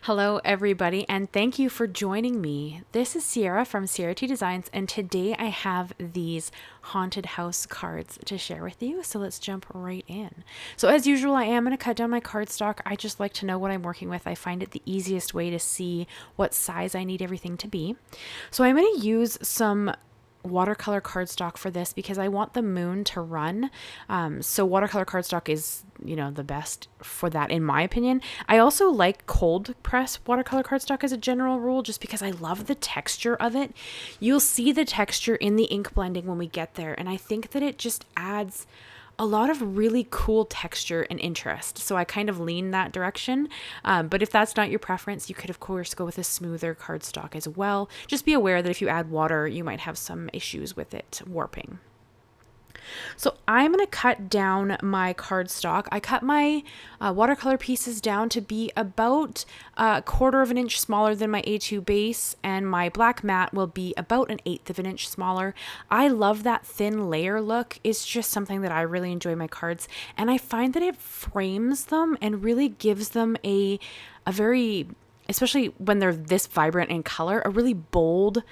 Hello, everybody, and thank you for joining me. This is Ciara from Ciara T Designs, and today I have these haunted house cards to share with you. So let's jump right in. So as usual, I am going to cut down my cardstock. I just like to know what I'm working with. I find it the easiest way to see what size I need everything to be. So I'm going to use some watercolor cardstock for this because I want the moon to run. So watercolor cardstock is, the best for that in my opinion. I also like cold press watercolor cardstock as a general rule, just because I love the texture of it. You'll see the texture in the ink blending when we get there. And I think that it just adds a lot of really cool texture and interest. So I kind of lean that direction. But if that's not your preference, you could of course go with a smoother cardstock as well. Just be aware that if you add water, you might have some issues with it warping. So I'm going to cut down my cardstock. I cut my watercolor pieces down to be about a 1/4 of an inch smaller than my A2 base, and my black mat will be about 1/8 of an inch smaller. I love that thin layer look. It's just something that I really enjoy my cards, and I find that it frames them and really gives them a very, especially when they're this vibrant in color, a really bold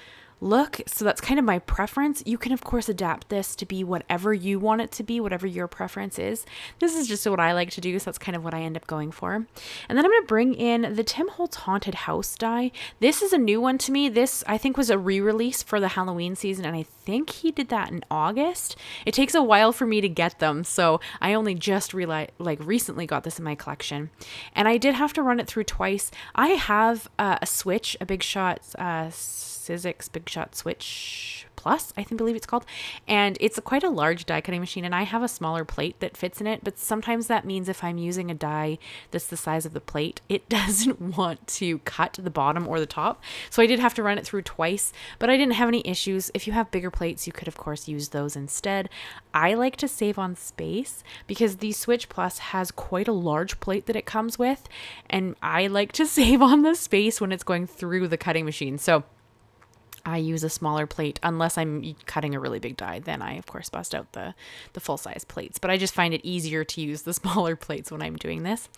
look. So that's kind of my preference. You can of course adapt this to be whatever you want it to be, whatever your preference is. This is just what I like to do, so that's kind of what I end up going for. And then I'm going to bring in the Tim Holtz Haunted House die. This is a new one to me. This I think was a re-release for the Halloween season, and I think he did that in August. It takes a while for me to get them, so I only just recently got this in my collection. And I did have to run it through twice. I have a switch, a Big Shot Sizzix Big Shot Switch Plus, I believe it's called, and it's quite a large die cutting machine, and I have a smaller plate that fits in it, but sometimes that means if I'm using a die that's the size of the plate, it doesn't want to cut the bottom or the top, so I did have to run it through twice, but I didn't have any issues. If you have bigger plates, you could of course use those instead. I like to save on space because the Switch Plus has quite a large plate that it comes with, and I like to save on the space when it's going through the cutting machine, so I use a smaller plate unless I'm cutting a really big die. Then I, of course, bust out the full-size plates. But I just find it easier to use the smaller plates when I'm doing this.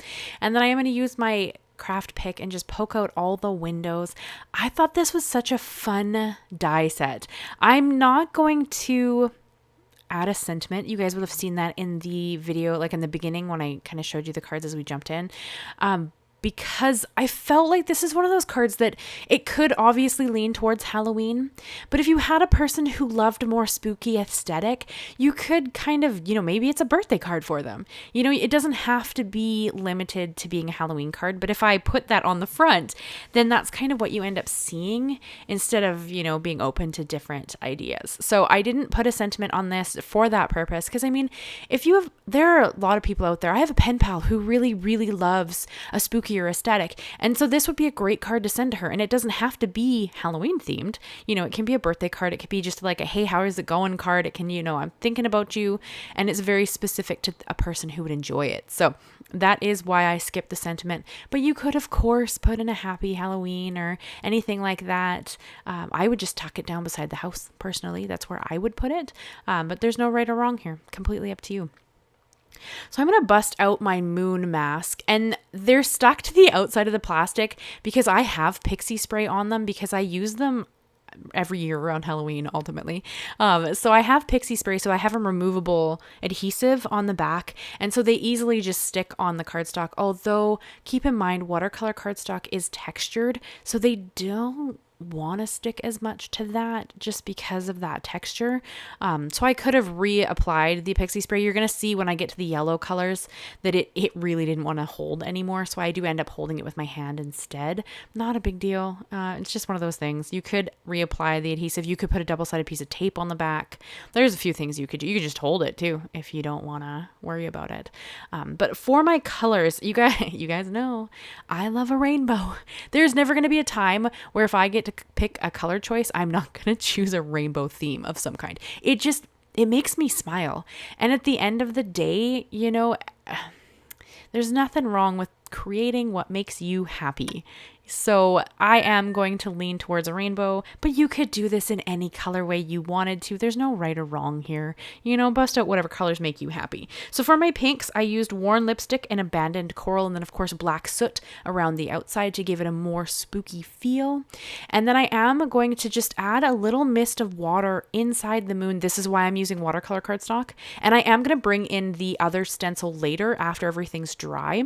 And then I am going to use my craft pick and just poke out all the windows. I thought this was such a fun die set. I'm not going to add a sentiment. You guys would have seen that in the video, like in the beginning when I kind of showed you the cards as we jumped in. Because I felt like this is one of those cards that it could obviously lean towards Halloween, but if you had a person who loved more spooky aesthetic, you could kind of, maybe it's a birthday card for them. It doesn't have to be limited to being a Halloween card, but if I put that on the front, then that's kind of what you end up seeing instead of, being open to different ideas. So I didn't put a sentiment on this for that purpose, because there are a lot of people out there. I have a pen pal who really, really loves a spooky or aesthetic, and so this would be a great card to send to her, and it doesn't have to be Halloween themed. It can be a birthday card, it could be just like a hey, how is it going card. It can, I'm thinking about you, and it's very specific to a person who would enjoy it. So that is why I skipped the sentiment, but you could of course put in a happy Halloween or anything like that. I would just tuck it down beside the house personally. That's where I would put it, but there's no right or wrong here, completely up to you. So I'm going to bust out my moon mask, and they're stuck to the outside of the plastic because I have pixie spray on them because I use them every year around Halloween ultimately. So I have pixie spray, so I have a removable adhesive on the back, and so they easily just stick on the cardstock. Although keep in mind, watercolor cardstock is textured, so they don't want to stick as much to that just because of that texture. So I could have reapplied the pixie spray. You're going to see when I get to the yellow colors that it really didn't want to hold anymore. So I do end up holding it with my hand instead. Not a big deal. It's just one of those things. You could reapply the adhesive. You could put a double-sided piece of tape on the back. There's a few things you could do. You could just hold it too if you don't want to worry about it. But for my colors, you guys know I love a rainbow. There's never going to be a time where if I get to pick a color choice, I'm not going to choose a rainbow theme of some kind. It makes me smile. And at the end of the day, there's nothing wrong with creating what makes you happy. So I am going to lean towards a rainbow, but you could do this in any colorway you wanted to. There's no right or wrong here. Bust out whatever colors make you happy. So for my pinks, I used worn lipstick and abandoned coral, and then of course black soot around the outside to give it a more spooky feel. And then I am going to just add a little mist of water inside the moon. This is why I'm using watercolor cardstock. And I am going to bring in the other stencil later after everything's dry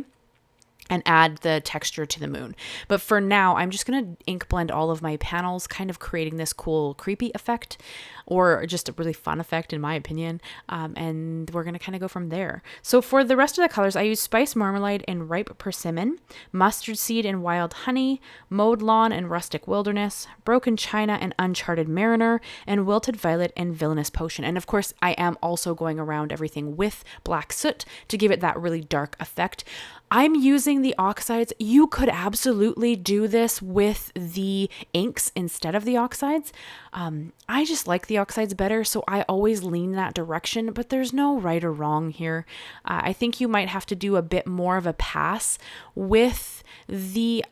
and add the texture to the moon. But for now, I'm just going to ink blend all of my panels, kind of creating this cool, creepy effect, or just a really fun effect in my opinion. And we're going to kind of go from there. So for the rest of the colors, I use Spice Marmalade and Ripe Persimmon, Mustard Seed and Wild Honey, Mowed Lawn and Rustic Wilderness, Broken China and Uncharted Mariner, and Wilted Violet and Villainous Potion. And of course, I am also going around everything with black soot to give it that really dark effect. I'm using the oxides. You could absolutely do this with the inks instead of the oxides. I just like the oxides better, so I always lean that direction, but there's no right or wrong here. I think you might have to do a bit more of a pass with the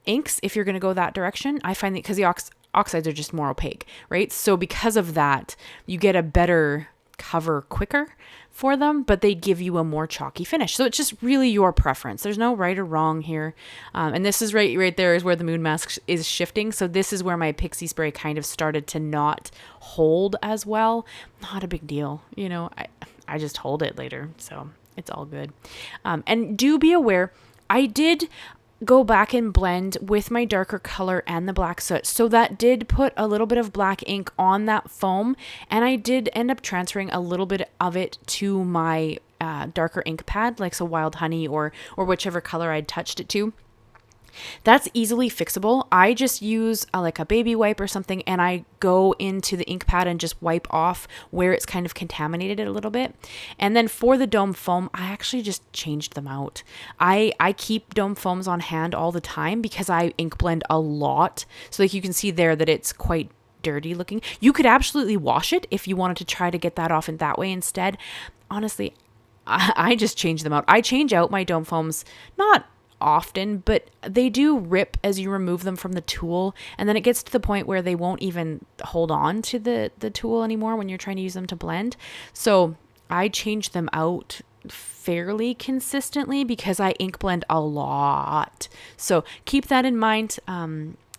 inks if you're going to go that direction. I find that because the oxides are just more opaque, right? So because of that, you get a better cover quicker for them, but they give you a more chalky finish. So it's just really your preference. There's no right or wrong here. And this is right there is where the moon mask is shifting. So this is where my pixie spray kind of started to not hold as well. Not a big deal. I just hold it later. So it's all good. And do be aware, I did go back and blend with my darker color and the black soot. So that did put a little bit of black ink on that foam, and I did end up transferring a little bit of it to my darker ink pad, like so Wild Honey or whichever color I'd touched it to. That's easily fixable. I just use like a baby wipe or something, and I go into the ink pad and just wipe off where it's kind of contaminated it a little bit. And then for the dome foam, I actually just changed them out. I keep dome foams on hand all the time because I ink blend a lot. So like you can see there that it's quite dirty looking. You could absolutely wash it if you wanted to try to get that off in that way instead. Honestly, I just change them out. I change out my dome foams, not often, but they do rip as you remove them from the tool, and then it gets to the point where they won't even hold on to the tool anymore when you're trying to use them to blend. So I change them out fairly consistently because I ink blend a lot. So keep that in mind.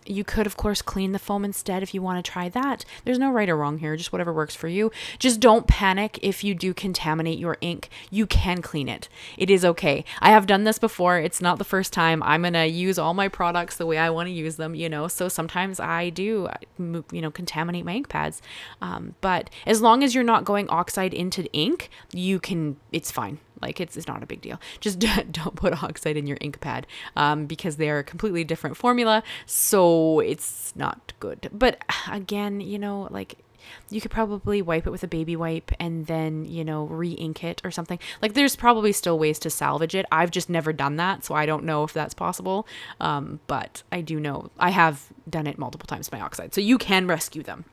You could, of course, clean the foam instead if you want to try that. There's no right or wrong here, just whatever works for you. Just don't panic if you do contaminate your ink. You can clean it. It is okay. I have done this before. It's not the first time. I'm going to use all my products the way I want to use them, so sometimes I do, contaminate my ink pads. But as long as you're not going oxide into ink, it's fine. Like it's not a big deal. Just don't put oxide in your ink pad because they are a completely different formula. So it's not good. But again, you could probably wipe it with a baby wipe and then, re-ink it or something. Like there's probably still ways to salvage it. I've just never done that, so I don't know if that's possible. But I do know I have done it multiple times by oxide. So you can rescue them.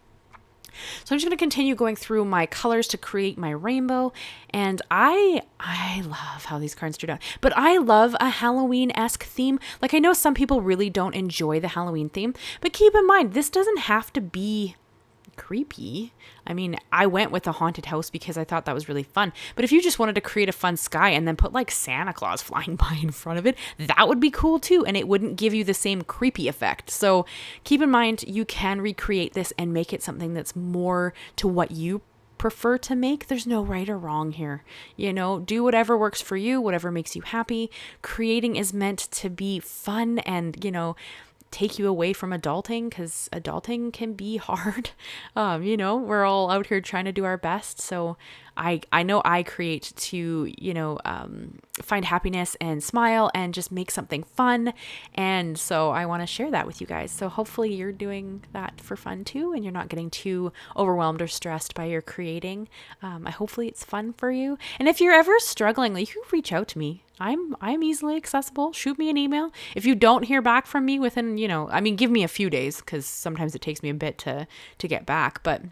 So I'm just going to continue going through my colors to create my rainbow. And I love how these cards turned out. But I love a Halloween-esque theme. Like I know some people really don't enjoy the Halloween theme. But keep in mind, this doesn't have to be creepy. I mean, I went with a haunted house because I thought that was really fun. But if you just wanted to create a fun sky and then put like Santa Claus flying by in front of it, that would be cool too. And it wouldn't give you the same creepy effect. So keep in mind, you can recreate this and make it something that's more to what you prefer to make. There's no right or wrong here. Do whatever works for you, whatever makes you happy. Creating is meant to be fun and, take you away from adulting, because adulting can be hard. We're all out here trying to do our best. So I know I create to, find happiness and smile and just make something fun. And so I want to share that with you guys. So hopefully you're doing that for fun too, and you're not getting too overwhelmed or stressed by your creating. Hopefully it's fun for you. And if you're ever struggling, you can reach out to me. I'm easily accessible. Shoot me an email. If you don't hear back from me within, give me a few days, because sometimes it takes me a bit to get back. But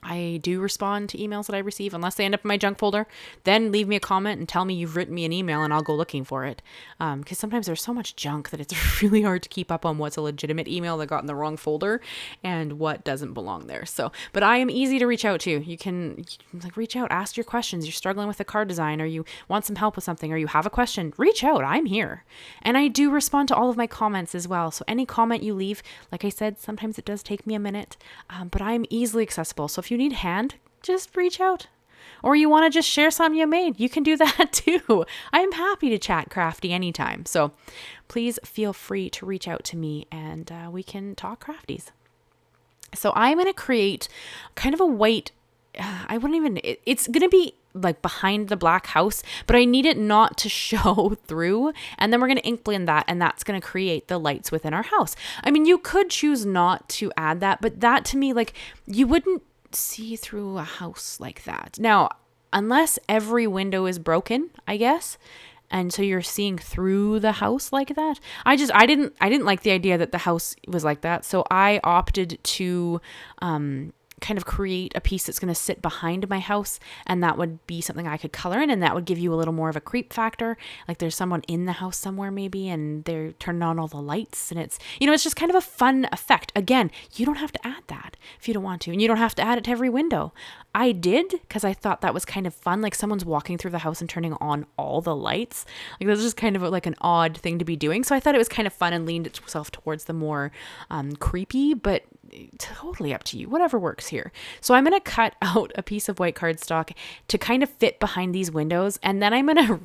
I do respond to emails that I receive unless they end up in my junk folder. Then leave me a comment and tell me you've written me an email and I'll go looking for it. Because sometimes there's so much junk that it's really hard to keep up on what's a legitimate email that got in the wrong folder and what doesn't belong there. So, but I am easy to reach out to. You can like reach out, ask your questions. You're struggling with a card design, or you want some help with something, or you have a question, reach out. I'm here. And I do respond to all of my comments as well. So any comment you leave, like I said, sometimes it does take me a minute, but I'm easily accessible. So if you need a hand, just reach out. Or you want to just share something you made, you can do that too. I'm happy to chat crafty anytime. So please feel free to reach out to me and we can talk crafties. So I'm going to create kind of a white, it's going to be like behind the black house, but I need it not to show through. And then we're going to ink blend that, and that's going to create the lights within our house. I mean, you could choose not to add that, but that to me, like, you wouldn't see through a house like that. Now, unless every window is broken, I guess, and so you're seeing through the house like that. I didn't like the idea that the house was like that. So I opted to kind of create a piece that's going to sit behind my house, and that would be something I could color in, and that would give you a little more of a creep factor. Like there's someone in the house somewhere maybe, and they're turning on all the lights, and it's, you know, it's just kind of a fun effect. Again, you don't have to add that if you don't want to, and you don't have to add it to every window. I did because I thought that was kind of fun. Like someone's walking through the house and turning on all the lights. Like that's just kind of like an odd thing to be doing. So I thought it was kind of fun and leaned itself towards the more creepy, but totally up to you, whatever works here. So I'm going to cut out a piece of white cardstock to kind of fit behind these windows. And then I'm going to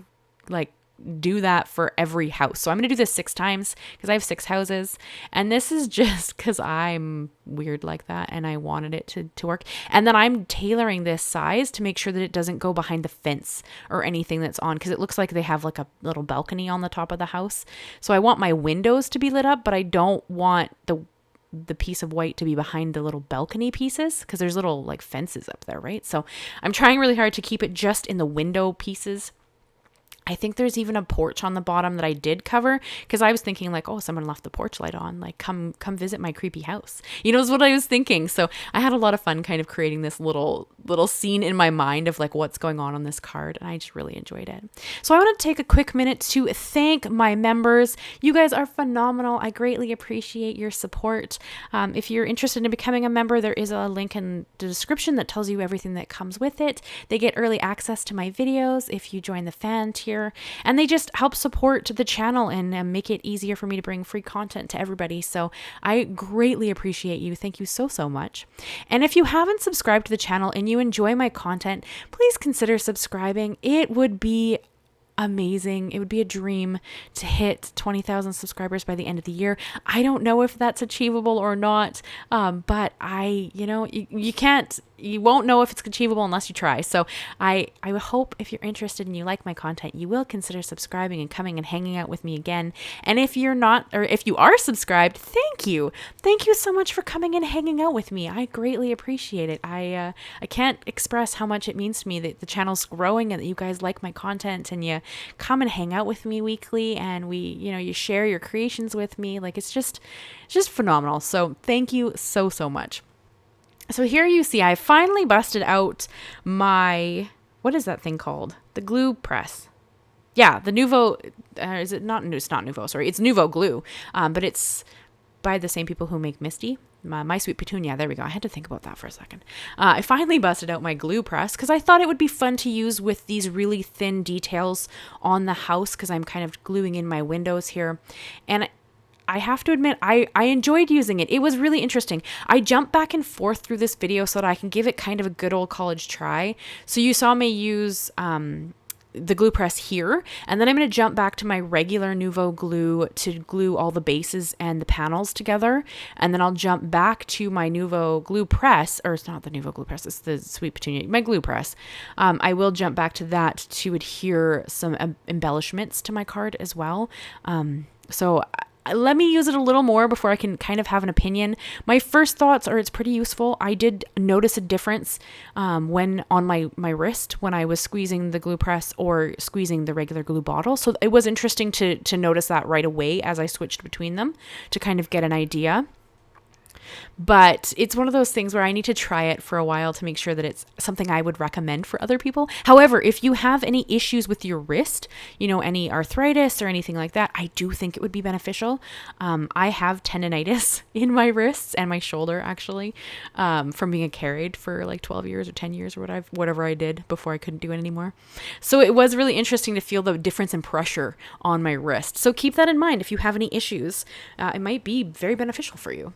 like do that for every house. So I'm going to do this 6 times because I have 6 houses. And this is just because I'm weird like that and I wanted it to work. And then I'm tailoring this size to make sure that it doesn't go behind the fence or anything that's on, because it looks like they have like a little balcony on the top of the house. So I want my windows to be lit up, but I don't want the piece of white to be behind the little balcony pieces, because there's little like fences up there, right? So I'm trying really hard to keep it just in the window pieces. I think there's even a porch on the bottom that I did cover, because I was thinking like, oh, someone left the porch light on, like come visit my creepy house. You know, is what I was thinking. So I had a lot of fun kind of creating this little scene in my mind of like what's going on this card, and I just really enjoyed it. So I want to take a quick minute to thank my members. You guys are phenomenal. I greatly appreciate your support. If you're interested in becoming a member, there is a link in the description that tells you everything that comes with it. They get early access to my videos if you join the fan tier. And they just help support the channel and make it easier for me to bring free content to everybody. So I greatly appreciate you. Thank you so, so much. And if you haven't subscribed to the channel and you enjoy my content, please consider subscribing. It would be amazing. It would be a dream to hit 20,000 subscribers by the end of the year. I don't know if that's achievable or not, but you won't know if it's achievable unless you try. So I hope if you're interested and you like my content, you will consider subscribing and coming and hanging out with me again. And if you're not, or if you are subscribed, thank you. Thank you so much for coming and hanging out with me. I greatly appreciate it. I can't express how much it means to me that the channel's growing and that you guys like my content and you come and hang out with me weekly, and you share your creations with me. Like it's just phenomenal. So thank you so, so much. So here you see, I finally busted out my, what is that thing called? The glue press. Yeah, the Nuvo, it's not Nuvo, sorry. It's Nuvo glue, but it's by the same people who make Misty. My Sweet Petunia, there we go. I had to think about that for a second. I finally busted out my glue press because I thought it would be fun to use with these really thin details on the house, because I'm kind of gluing in my windows here. And I have to admit, I enjoyed using it. It was really interesting. I jumped back and forth through this video so that I can give it kind of a good old college try. So you saw me use the glue press here, and then I'm going to jump back to my regular Nuvo glue to glue all the bases and the panels together. And then I'll jump back to my Nuvo glue press, or it's not the Nuvo glue press, it's the Sweet Petunia, my glue press. I will jump back to that to adhere some embellishments to my card as well. So let me use it a little more before I can kind of have an opinion. My first thoughts are it's pretty useful. I did notice a difference when on my wrist when I was squeezing the glue press or squeezing the regular glue bottle. So it was interesting to notice that right away as I switched between them to kind of get an idea. But it's one of those things where I need to try it for a while to make sure that it's something I would recommend for other people. However, if you have any issues with your wrist, any arthritis or anything like that, I do think it would be beneficial. I have tendonitis in my wrists and my shoulder, actually, from being carried for like 12 years or 10 years or whatever I did before I couldn't do it anymore. So it was really interesting to feel the difference in pressure on my wrist. So keep that in mind. If you have any issues, it might be very beneficial for you.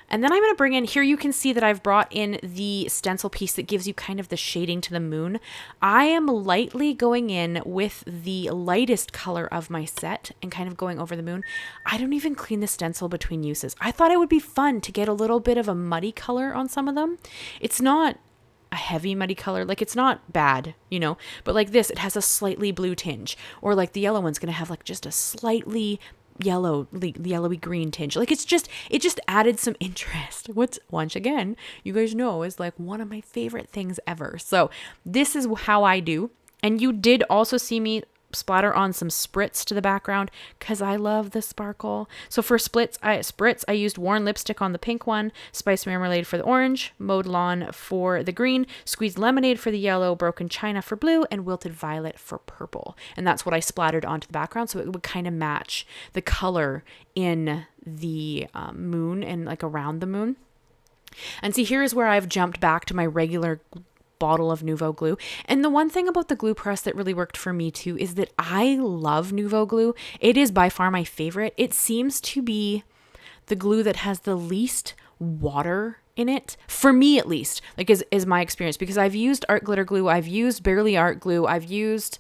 And then I'm going to bring in here, you can see that I've brought in the stencil piece that gives you kind of the shading to the moon. I am lightly going in with the lightest color of my set and kind of going over the moon. I don't even clean the stencil between uses. I thought it would be fun to get a little bit of a muddy color on some of them. It's not a heavy muddy color, like it's not bad, but like this, it has a slightly blue tinge, or like the yellow one's going to have like just a slightly yellowy green tinge. Like it just added some interest, which once again, you guys know is like one of my favorite things ever. So this is how I do. And you did also see me splatter on some spritz to the background because I love the sparkle. So for spritz, I used Worn Lipstick on the pink one, Spiced Marmalade for the orange, Mowed Lawn for the green, Squeezed Lemonade for the yellow, Broken China for blue, and Wilted Violet for purple. And that's what I splattered onto the background so it would kind of match the color in the moon and like around the moon. And see, here is where I've jumped back to my regular bottle of Nuvo glue. And the one thing about the glue press that really worked for me too is that I love Nuvo glue. It is by far my favorite. It seems to be the glue that has the least water in it, for me at least, like is my experience, because I've used art glitter glue, I've used Barely Art glue, I've used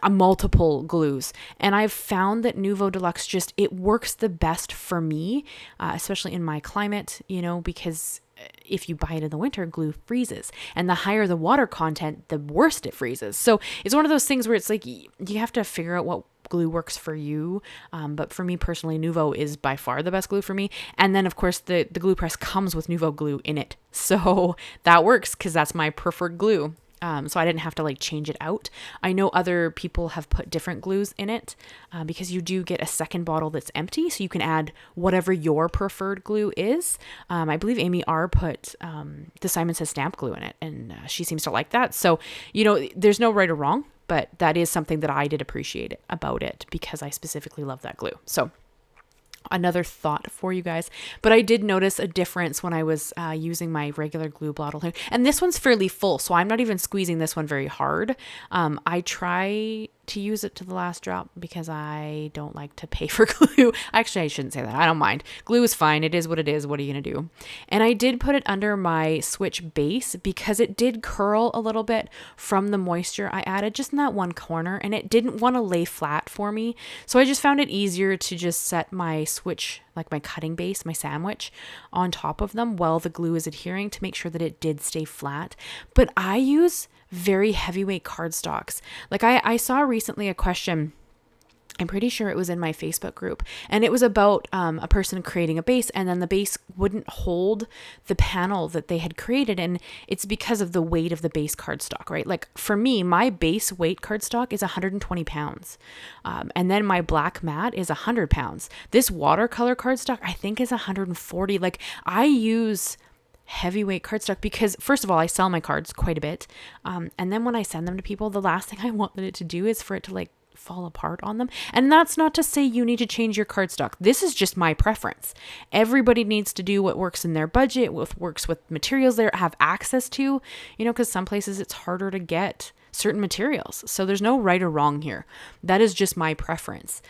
multiple glues, and I've found that Nuvo Deluxe it works the best for me, especially in my climate, because if you buy it in the winter, glue freezes, and the higher the water content, the worse it freezes. So it's one of those things where it's like you have to figure out what glue works for you. But for me personally, Nuvo is by far the best glue for me. And then of course the glue press comes with Nuvo glue in it. So that works because that's my preferred glue. So I didn't have to like change it out. I know other people have put different glues in it because you do get a second bottle that's empty. So you can add whatever your preferred glue is. I believe Amy R put the Simon Says stamp glue in it, and she seems to like that. So, there's no right or wrong, but that is something that I did appreciate about it because I specifically love that glue. So another thought for you guys, but I did notice a difference when I was using my regular glue bottle here, and this one's fairly full, so I'm not even squeezing this one very hard. I try to use it to the last drop because I don't like to pay for glue. Actually, I shouldn't say that. I don't mind. Glue is fine. It is what it is. What are you going to do? And I did put it under my Switch base because it did curl a little bit from the moisture I added just in that one corner, and it didn't want to lay flat for me. So I just found it easier to just set my Switch, like my cutting base, my sandwich, on top of them while the glue is adhering to make sure that it did stay flat. But I use very heavyweight cardstocks. Like I saw recently a question, I'm pretty sure it was in my Facebook group, and it was about a person creating a base, and then the base wouldn't hold the panel that they had created, and it's because of the weight of the base cardstock, right? Like for me, my base weight cardstock is 120 pounds, and then my black mat is 100 pounds. This watercolor cardstock I think is 140. Like I use heavyweight cardstock because first of all, I sell my cards quite a bit. And then when I send them to people, the last thing I want it to do is for it to like fall apart on them. And that's not to say you need to change your cardstock. This is just my preference. Everybody needs to do what works in their budget, what works with materials they have access to, because some places it's harder to get certain materials. So there's no right or wrong here. That is just my preference.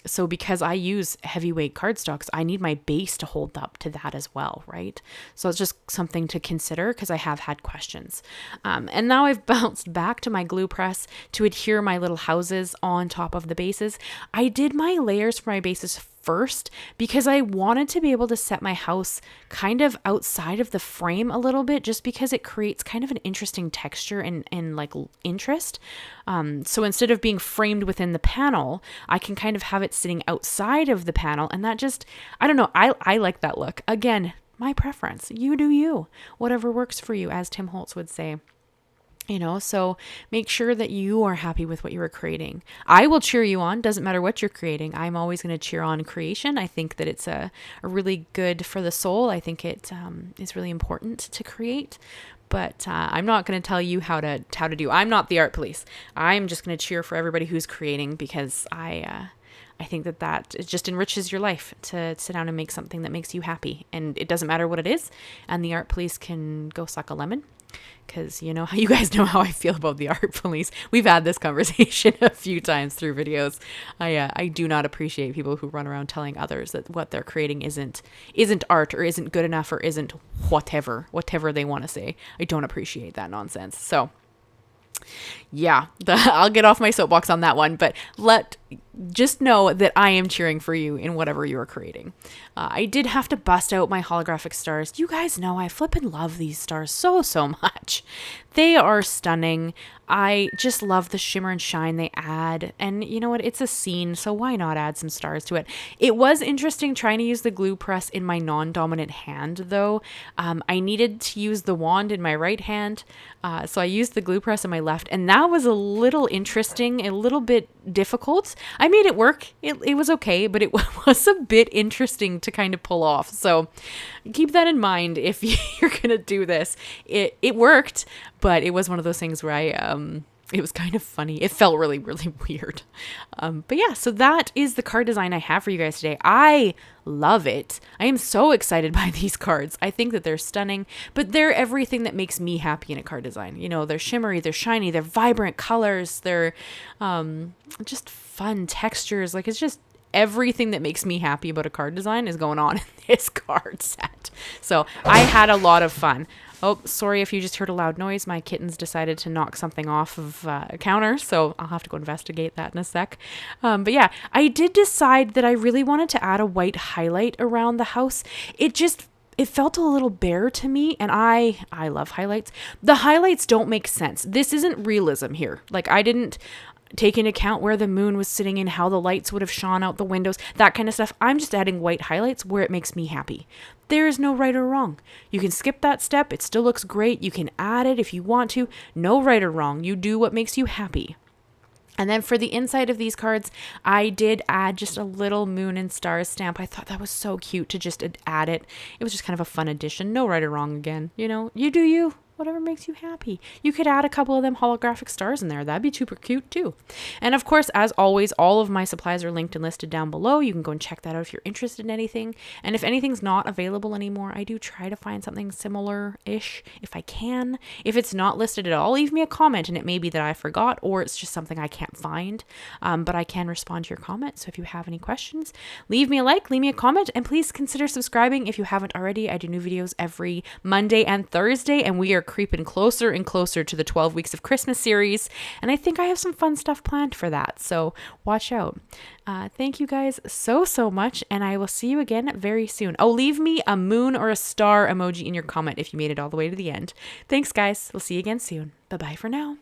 So because I use heavyweight cardstocks, I need my base to hold up to that as well, right? So it's just something to consider because I have had questions. And now I've bounced back to my glue press to adhere my little houses on top of the bases. I did my layers for my bases first because I wanted to be able to set my house kind of outside of the frame a little bit, just because it creates kind of an interesting texture and like interest. So instead of being framed within the panel, I can kind of have it sitting outside of the panel, and that just, I don't know, I like that look. Again, my preference. You do you. Whatever works for you, as Tim Holtz would say. So make sure that you are happy with what you are creating. I will cheer you on. Doesn't matter what you're creating. I'm always going to cheer on creation. I think that it's a really good for the soul. I think it is really important to create. But I'm not going to tell you how to do. I'm not the art police. I'm just going to cheer for everybody who's creating, because I think that it just enriches your life to sit down and make something that makes you happy. And it doesn't matter what it is. And the art police can go suck a lemon, because you guys know how I feel about the art police. We've had this conversation a few times through videos. I do not appreciate people who run around telling others that what they're creating isn't art, or isn't good enough, or isn't whatever they want to say. I don't appreciate that nonsense. So yeah, I'll get off my soapbox on that one, but just know that I am cheering for you in whatever you are creating. I did have to bust out my holographic stars. You guys know I flippin' love these stars so much. They are stunning. I just love the shimmer and shine they add. And you know what? It's a scene, so why not add some stars to it? It was interesting trying to use the glue press in my non-dominant hand, though. I needed to use the wand in my right hand, so I used the glue press in my left, and that was a little interesting, a little bit difficult. I made it work. It was okay, but it was a bit interesting to kind of pull off. So keep that in mind if you're going to do this. It worked, but it was one of those things where it was kind of funny. It felt really weird. But yeah, so that is the card design I have for you guys today. I love it. I am so excited by these cards. I think that they're stunning, but they're everything that makes me happy in a card design. They're shimmery, they're shiny, they're vibrant colors, they're just fun textures. Like, it's just everything that makes me happy about a card design is going on in this card set. So I had a lot of fun. Oh, sorry if you just heard a loud noise. My kittens decided to knock something off of a counter, so I'll have to go investigate that in a sec. But yeah, I did decide that I really wanted to add a white highlight around the house. It felt a little bare to me, and I love highlights. The highlights don't make sense. This isn't realism here. Like, I didn't take into account where the moon was sitting and how the lights would have shone out the windows, that kind of stuff. I'm just adding white highlights where it makes me happy. There is no right or wrong. You can skip that step. It still looks great. You can add it if you want to. No right or wrong. You do what makes you happy. And then for the inside of these cards, I did add just a little moon and stars stamp. I thought that was so cute to just add it. It was just kind of a fun addition. No right or wrong again. You do you. Whatever makes you happy. You could add a couple of them holographic stars in there. That'd be super cute too. And of course, as always, all of my supplies are linked and listed down below. You can go and check that out if you're interested in anything. And if anything's not available anymore, I do try to find something similar-ish if I can. If it's not listed at all, leave me a comment, and it may be that I forgot, or it's just something I can't find. But I can respond to your comment. So if you have any questions, leave me a like, leave me a comment, and please consider subscribing if you haven't already. I do new videos every Monday and Thursday, and we are creeping closer and closer to the 12 Weeks of Christmas series, and I think I have some fun stuff planned for that, so watch out. Thank you guys so much, and I will see you again very soon. Oh, leave me a moon or a star emoji in your comment if you made it all the way to the end. Thanks, guys. We'll see you again soon. Bye-bye for now.